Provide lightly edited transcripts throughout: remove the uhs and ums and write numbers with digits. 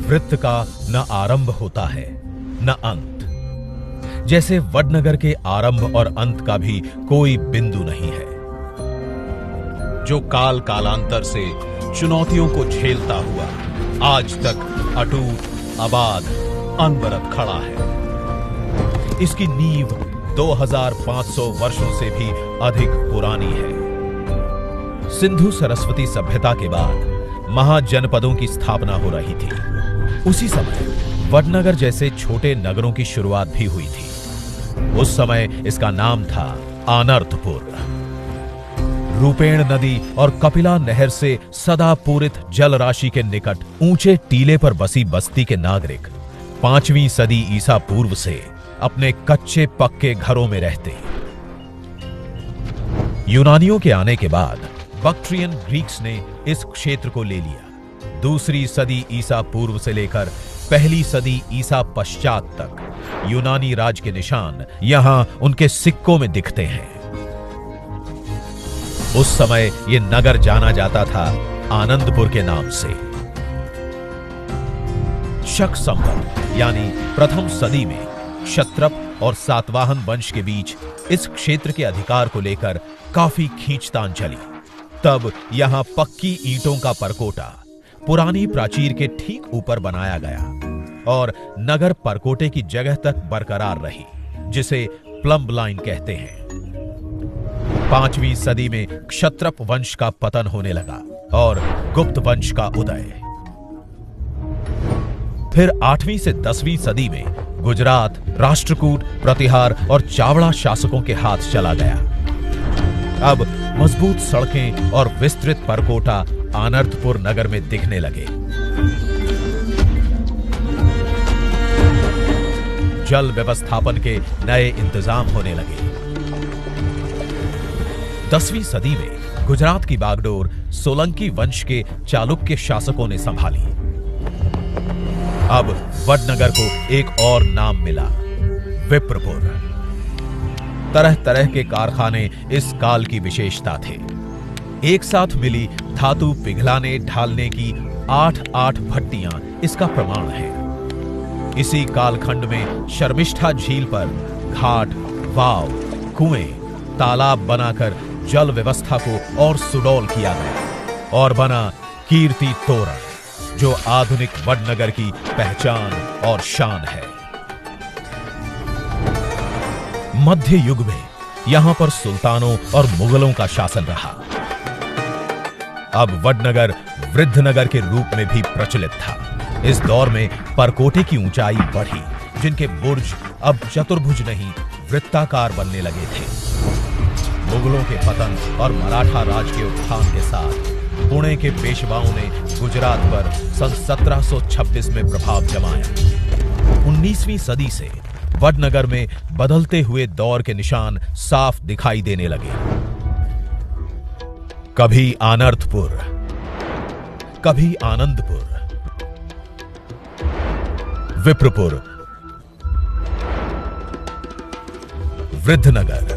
वृत्त का न आरंभ होता है न अंत, जैसे वडनगर के आरंभ और अंत का भी कोई बिंदु नहीं है, जो काल कालांतर से चुनौतियों को झेलता हुआ आज तक अटूट आबाद अनवरत खड़ा है। इसकी नींव 2500 वर्षों से भी अधिक पुरानी है। सिंधु सरस्वती सभ्यता के बाद महाजनपदों की स्थापना हो रही थी। उसी समय वडनगर जैसे छोटे नगरों की शुरुआत भी हुई थी। उस समय इसका नाम था आनर्तपुर। रूपेण नदी और कपिला नहर से सदा पूरित जल राशि के निकट ऊंचे टीले पर बसी बस्ती के नागरिक 5वीं सदी ईसा पूर्व से अपने कच्चे पक्के घरों में रहते। यूनानियों के आने के बाद बक्ट्रियन ग्रीक्स ने इस क्षेत्र को ले लिया। 2री सदी ईसा पूर्व से लेकर 1ली सदी ईसा पश्चात तक यूनानी राज के निशान यहां उनके सिक्कों में दिखते हैं। उस समय यह नगर जाना जाता था आनंदपुर के नाम से। शक संवत यानी प्रथम सदी में क्षत्रप और सातवाहन वंश के बीच इस क्षेत्र के अधिकार को लेकर काफी खींचतान चली। तब यहां पक्की ईंटों का परकोटा पुरानी प्राचीर के ठीक ऊपर बनाया गया और नगर परकोटे की जगह तक बरकरार रही, जिसे प्लम्ब लाइन कहते हैं। 5वीं सदी में क्षत्रप वंश का पतन होने लगा और गुप्त वंश का उदय। फिर 8वीं से 10वीं सदी में गुजरात राष्ट्रकूट, प्रतिहार और चावड़ा शासकों के हाथ चला गया। अब मजबूत सड़कें और विस्तृत परकोटा आनर्तपुर नगर में दिखने लगे। जल व्यवस्थापन के नए इंतजाम होने लगे। 10वीं सदी में गुजरात की बागडोर सोलंकी वंश के चालुक्य शासकों ने संभाली। अब वडनगर को एक और नाम मिला, विप्रपुर। तरह तरह के कारखाने इस काल की विशेषता थे। एक साथ मिली धातु पिघलाने ढालने की 8 भट्टियां इसका प्रमाण है। इसी कालखंड में शर्मिष्ठा झील पर घाट, वाव, कुएं, तालाब बनाकर जल व्यवस्था को और सुडौल किया गया और बना कीर्ति तोरण, जो आधुनिक वडनगर की पहचान और शान है। मध्य युग में यहां पर सुल्तानों और मुगलों का शासन रहा। अब वडनगर वृद्धनगर के रूप में भी प्रचलित था। इस दौर में परकोटे की ऊंचाई बढ़ी, जिनके बुर्ज अब चतुर्भुज नहीं वृत्ताकार बनने लगे थे। मुगलों के पतन और मराठा राज के उत्थान के साथ पुणे के पेशवाओं ने गुजरात पर सन 1726 में प्रभाव जमाया। 19वीं सदी से वडनगर में बदलते हुए दौर के निशान साफ दिखाई देने लगे। कभी आनर्तपुर, कभी आनंदपुर, विप्रपुर, वृद्धनगर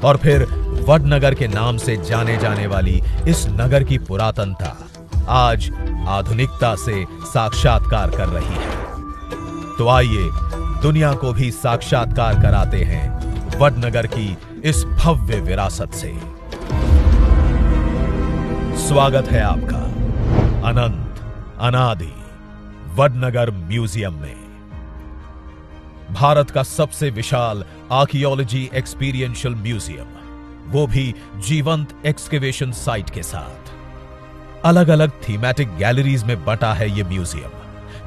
और फिर वडनगर के नाम से जाने जाने वाली इस नगर की पुरातनता आज आधुनिकता से साक्षात्कार कर रही है। तो आइए दुनिया को भी साक्षात्कार कराते हैं वडनगर की इस भव्य विरासत से। स्वागत है आपका अनंत अनादि वडनगर म्यूजियम में। भारत का सबसे विशाल आर्कियोलॉजी एक्सपीरियंशियल म्यूजियम, वो भी जीवंत एक्सकेवेशन साइट के साथ। अलग अलग थीमेटिक गैलरीज में बटा है ये म्यूजियम,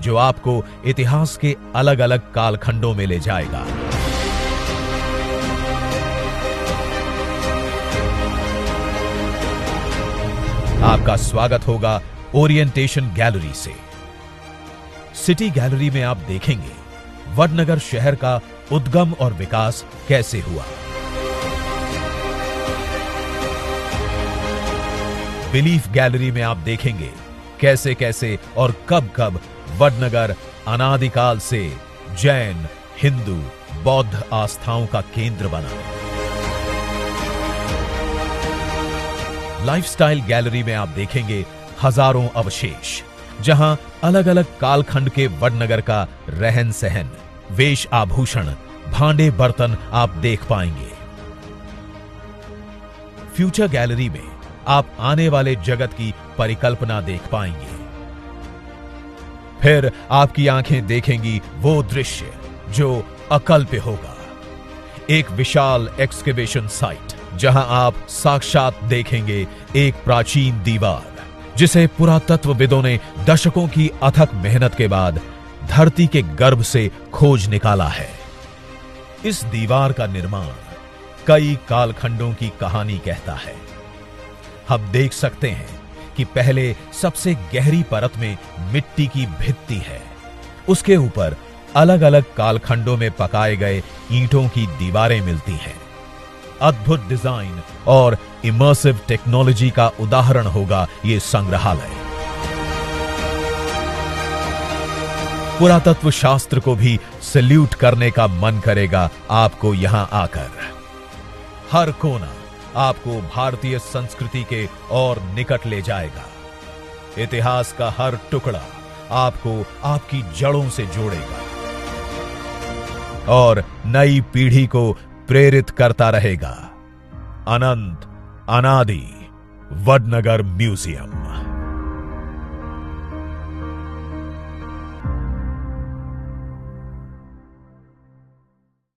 जो आपको इतिहास के अलग अलग कालखंडों में ले जाएगा। आपका स्वागत होगा ओरिएंटेशन गैलरी से। सिटी गैलरी में आप देखेंगे वडनगर शहर का उद्गम और विकास कैसे हुआ। बिलीफ गैलरी में आप देखेंगे कैसे कैसे और कब कब वडनगर अनादिकाल से जैन, हिंदू, बौद्ध आस्थाओं का केंद्र बना। लाइफस्टाइल गैलरी में आप देखेंगे हजारों अवशेष, जहां अलग अलग कालखंड के वडनगर का रहन सहन, वेश आभूषण, भांडे बर्तन आप देख पाएंगे। फ्यूचर गैलरी में आप आने वाले जगत की परिकल्पना देख पाएंगे। फिर आपकी आंखें देखेंगी वो दृश्य जो अकल्प्य होगा। एक विशाल एक्सकेवेशन साइट, जहां आप साक्षात देखेंगे एक प्राचीन दीवार जिसे पुरातत्वविदों ने दशकों की अथक मेहनत के बाद धरती के गर्भ से खोज निकाला है। इस दीवार का निर्माण कई कालखंडों की कहानी कहता है। हम देख सकते हैं कि पहले सबसे गहरी परत में मिट्टी की भित्ति है। उसके ऊपर अलग अलग कालखंडों में पकाए गए ईंटों की दीवारें मिलती हैं। अद्भुत डिजाइन और इमर्सिव टेक्नोलॉजी का उदाहरण होगा ये संग्रहालय। पुरातत्व शास्त्र को भी सैल्यूट करने का मन करेगा आपको यहां आकर। हर कोना आपको भारतीय संस्कृति के और निकट ले जाएगा। इतिहास का हर टुकड़ा आपको आपकी जड़ों से जोड़ेगा और नई पीढ़ी को प्रेरित करता रहेगा। अनंत अनादि वडनगर म्यूजियम।